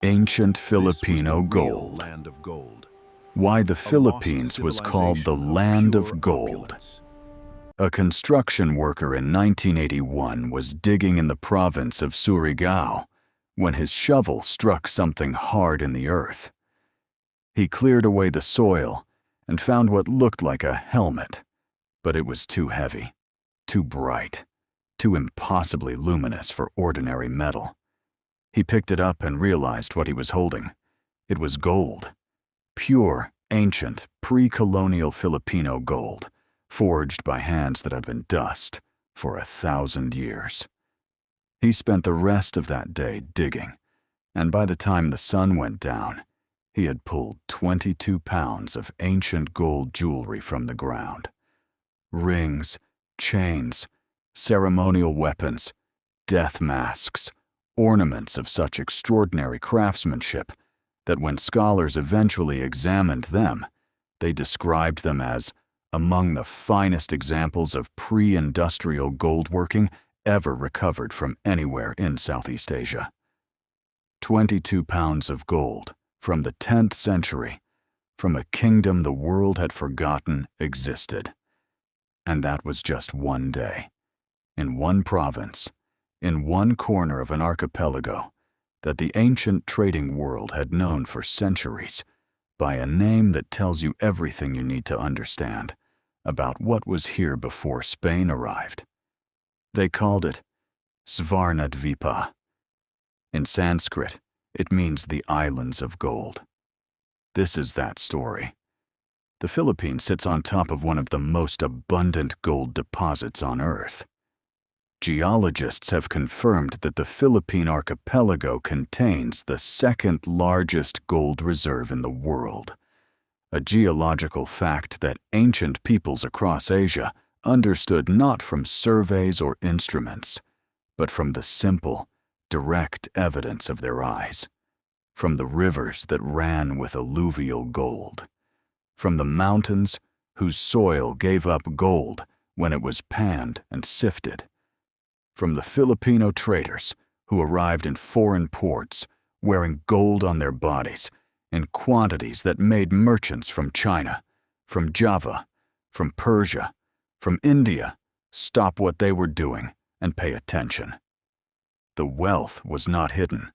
Ancient Filipino Gold. Why the Philippines was called the Land of Gold. A construction worker in 1981 was digging in the province of Surigao when his shovel struck something hard in the earth. He cleared away the soil and found what looked like a helmet, but it was too heavy, too bright, too impossibly luminous for ordinary metal. He picked it up and realized what he was holding. It was gold. Pure, ancient, pre-colonial Filipino gold, forged by hands that had been dust for 1,000 years. He spent the rest of that day digging, and by the time the sun went down, he had pulled 22 pounds of ancient gold jewelry from the ground. Rings, chains, ceremonial weapons, death masks, ornaments of such extraordinary craftsmanship that when scholars eventually examined them, they described them as among the finest examples of pre-industrial goldworking ever recovered from anywhere in Southeast Asia. 22 pounds of gold from the 10th century, from a kingdom the world had forgotten existed. And that was just one day, in one province, in one corner of an archipelago that the ancient trading world had known for centuries by a name that tells you everything you need to understand about what was here before Spain arrived. They called it Svarnadvipa. In Sanskrit, it means the islands of gold. This is that story. The Philippines sits on top of one of the most abundant gold deposits on Earth. Geologists have confirmed that the Philippine archipelago contains the second largest gold reserve in the world, a geological fact that ancient peoples across Asia understood not from surveys or instruments, but from the simple, direct evidence of their eyes, from the rivers that ran with alluvial gold, from the mountains whose soil gave up gold when it was panned and sifted, from the Filipino traders who arrived in foreign ports wearing gold on their bodies in quantities that made merchants from China, from Java, from Persia, from India stop what they were doing and pay attention. The wealth was not hidden.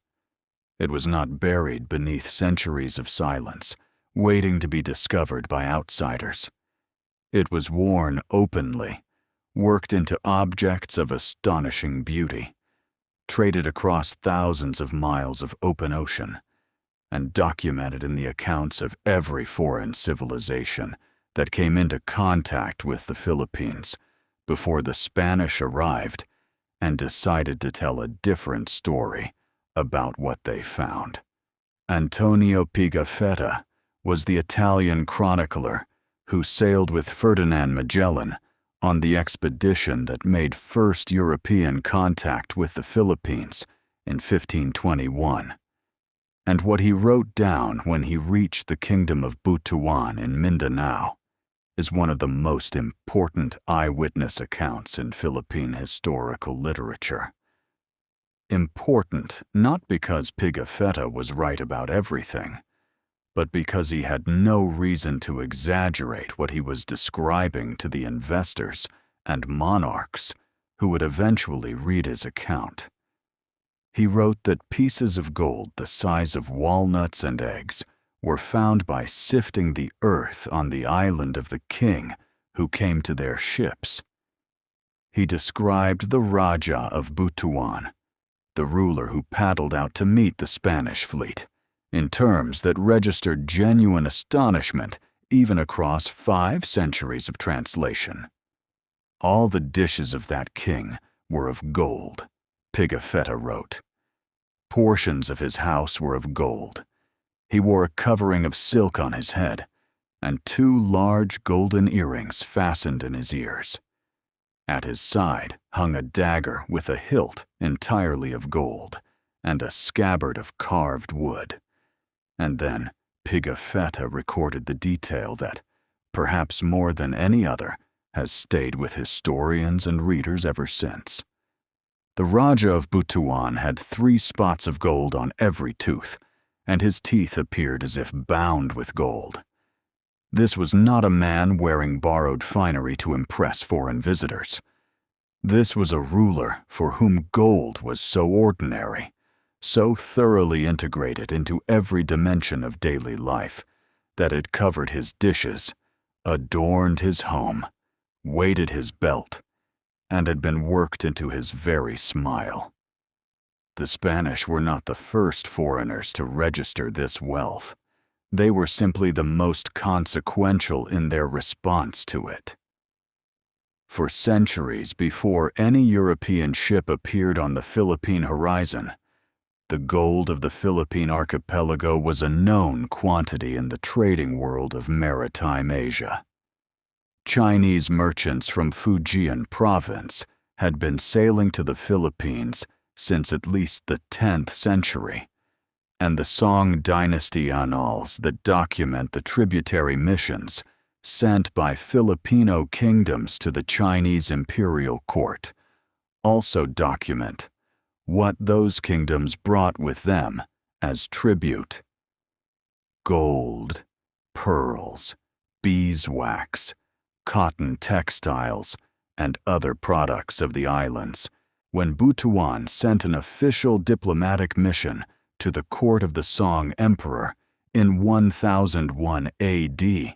It was not buried beneath centuries of silence, waiting to be discovered by outsiders. It was worn openly, worked into objects of astonishing beauty, traded across thousands of miles of open ocean, and documented in the accounts of every foreign civilization that came into contact with the Philippines before the Spanish arrived and decided to tell a different story about what they found. Antonio Pigafetta was the Italian chronicler who sailed with Ferdinand Magellan on the expedition that made first European contact with the Philippines in 1521. And what he wrote down when he reached the kingdom of Butuan in Mindanao is one of the most important eyewitness accounts in Philippine historical literature. Important not because Pigafetta was right about everything, but because he had no reason to exaggerate what he was describing to the investors and monarchs who would eventually read his account. He wrote that pieces of gold the size of walnuts and eggs were found by sifting the earth on the island of the king who came to their ships. He described the Raja of Butuan, the ruler who paddled out to meet the Spanish fleet, in terms that registered genuine astonishment even across 5 centuries of translation. All the dishes of that king were of gold, Pigafetta wrote. Portions of his house were of gold. He wore a covering of silk on his head, and 2 large golden earrings fastened in his ears. At his side hung a dagger with a hilt entirely of gold, and a scabbard of carved wood. And then Pigafetta recorded the detail that, perhaps more than any other, has stayed with historians and readers ever since. The Raja of Butuan had 3 spots of gold on every tooth, and his teeth appeared as if bound with gold. This was not a man wearing borrowed finery to impress foreign visitors. This was a ruler for whom gold was so ordinary, so thoroughly integrated into every dimension of daily life, that it covered his dishes, adorned his home, weighted his belt, and had been worked into his very smile. The Spanish were not the first foreigners to register this wealth. They were simply the most consequential in their response to it. For centuries before any European ship appeared on the Philippine horizon, the gold of the Philippine archipelago was a known quantity in the trading world of maritime Asia. Chinese merchants from Fujian province had been sailing to the Philippines since at least the 10th century, and the Song Dynasty annals that document the tributary missions sent by Filipino kingdoms to the Chinese imperial court also document what those kingdoms brought with them as tribute: gold, pearls, beeswax, cotton textiles, and other products of the islands. When Butuan sent an official diplomatic mission to the court of the Song Emperor in 1001 AD,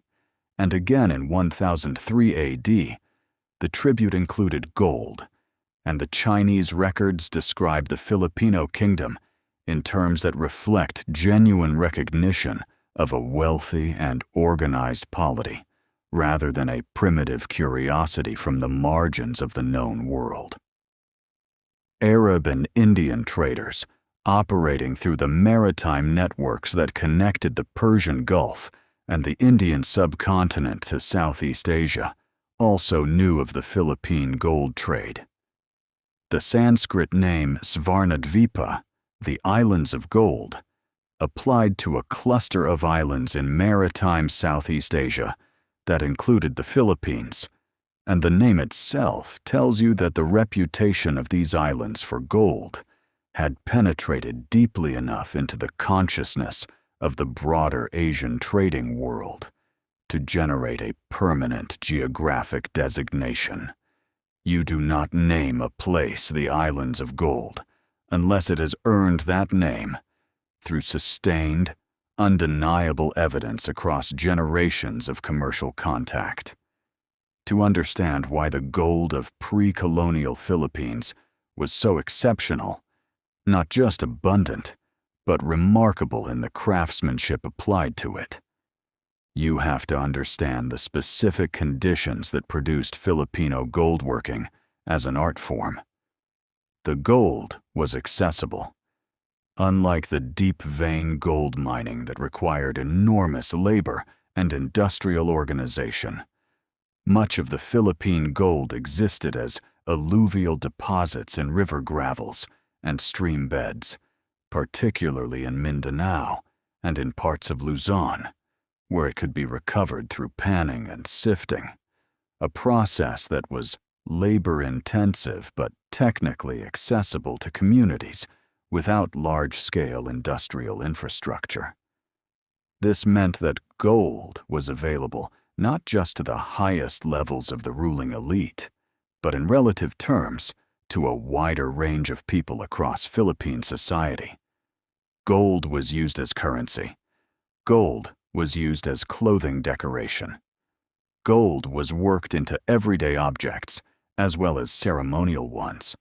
and again in 1003 AD, the tribute included gold, and the Chinese records describe the Filipino kingdom in terms that reflect genuine recognition of a wealthy and organized polity, rather than a primitive curiosity from the margins of the known world. Arab and Indian traders, operating through the maritime networks that connected the Persian Gulf and the Indian subcontinent to Southeast Asia, also knew of the Philippine gold trade. The Sanskrit name Svarnadvipa, the Islands of Gold, applied to a cluster of islands in maritime Southeast Asia that included the Philippines, and the name itself tells you that the reputation of these islands for gold had penetrated deeply enough into the consciousness of the broader Asian trading world to generate a permanent geographic designation. You do not name a place the Islands of Gold unless it has earned that name through sustained, undeniable evidence across generations of commercial contact. To understand why the gold of pre-colonial Philippines was so exceptional, not just abundant, but remarkable in the craftsmanship applied to it, you have to understand the specific conditions that produced Filipino goldworking as an art form. The gold was accessible. Unlike the deep-vein gold mining that required enormous labor and industrial organization, much of the Philippine gold existed as alluvial deposits in river gravels and stream beds, particularly in Mindanao and in parts of Luzon, where it could be recovered through panning and sifting, a process that was labor-intensive but technically accessible to communities without large-scale industrial infrastructure. This meant that gold was available not just to the highest levels of the ruling elite, but in relative terms to a wider range of people across Philippine society. Gold was used as currency. Gold was used as clothing decoration. Gold was worked into everyday objects as well as ceremonial ones.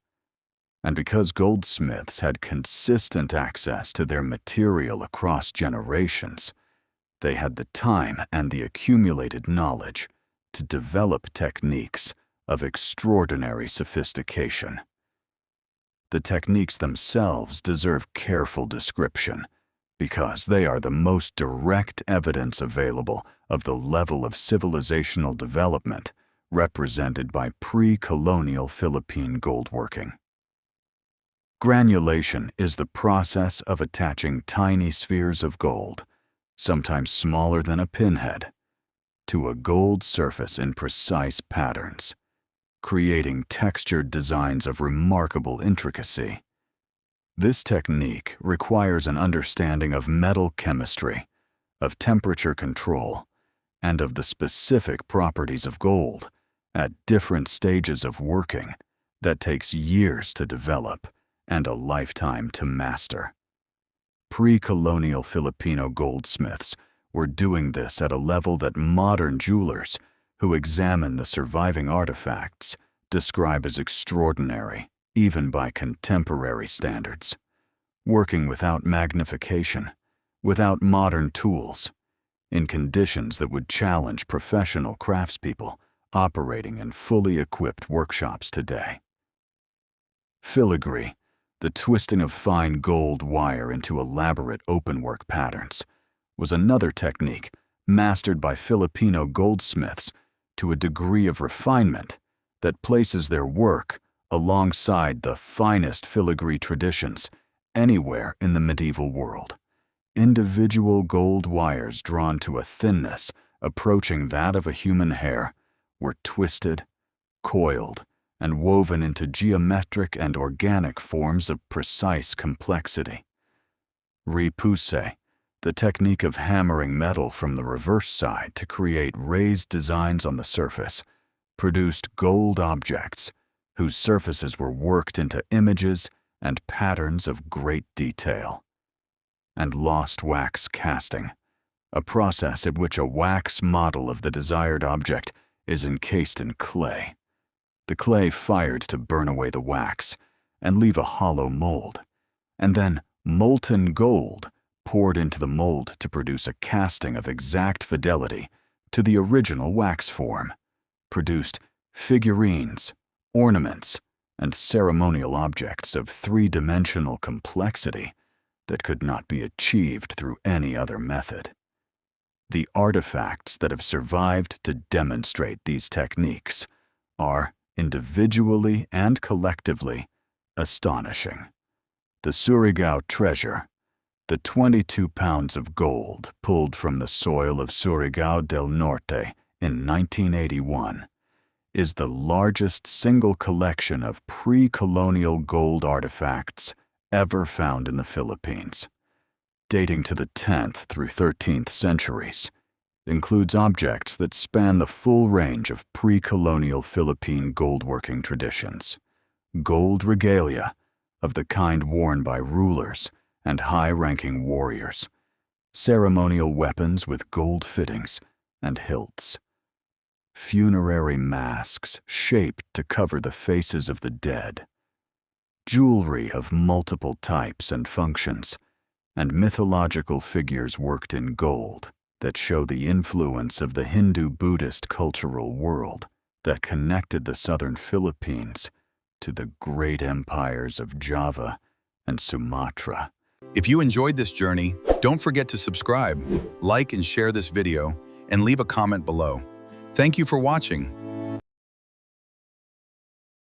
And because goldsmiths had consistent access to their material across generations, they had the time and the accumulated knowledge to develop techniques of extraordinary sophistication. The techniques themselves deserve careful description because they are the most direct evidence available of the level of civilizational development represented by pre-colonial Philippine goldworking. Granulation is the process of attaching tiny spheres of gold, sometimes smaller than a pinhead, to a gold surface in precise patterns, creating textured designs of remarkable intricacy. This technique requires an understanding of metal chemistry, of temperature control, and of the specific properties of gold at different stages of working that takes years to develop and a lifetime to master. Pre-colonial Filipino goldsmiths were doing this at a level that modern jewelers who examine the surviving artifacts describe as extraordinary, even by contemporary standards. Working without magnification, without modern tools, in conditions that would challenge professional craftspeople operating in fully equipped workshops today. Filigree, the twisting of fine gold wire into elaborate openwork patterns, was another technique mastered by Filipino goldsmiths to a degree of refinement that places their work alongside the finest filigree traditions anywhere in the medieval world. Individual gold wires drawn to a thinness approaching that of a human hair were twisted, coiled, and woven into geometric and organic forms of precise complexity. Repoussé, the technique of hammering metal from the reverse side to create raised designs on the surface, produced gold objects whose surfaces were worked into images and patterns of great detail. And lost wax casting, a process in which a wax model of the desired object is encased in clay. The clay fired to burn away the wax and leave a hollow mold, and then molten gold poured into the mold to produce a casting of exact fidelity to the original wax form, produced figurines, ornaments, and ceremonial objects of three-dimensional complexity that could not be achieved through any other method. The artifacts that have survived to demonstrate these techniques are, individually and collectively, astonishing. The Surigao Treasure, the 22 pounds of gold pulled from the soil of Surigao del Norte in 1981, is the largest single collection of pre-colonial gold artifacts ever found in the Philippines. Dating to the 10th through 13th centuries, it includes objects that span the full range of pre-colonial Philippine goldworking traditions. Gold regalia of the kind worn by rulers and high-ranking warriors, ceremonial weapons with gold fittings and hilts, funerary masks shaped to cover the faces of the dead, jewelry of multiple types and functions, and mythological figures worked in gold that show the influence of the Hindu-Buddhist cultural world that connected the southern Philippines to the great empires of Java and Sumatra. If you enjoyed this journey, don't forget to subscribe, like and share this video, and leave a comment below. Thank you for watching.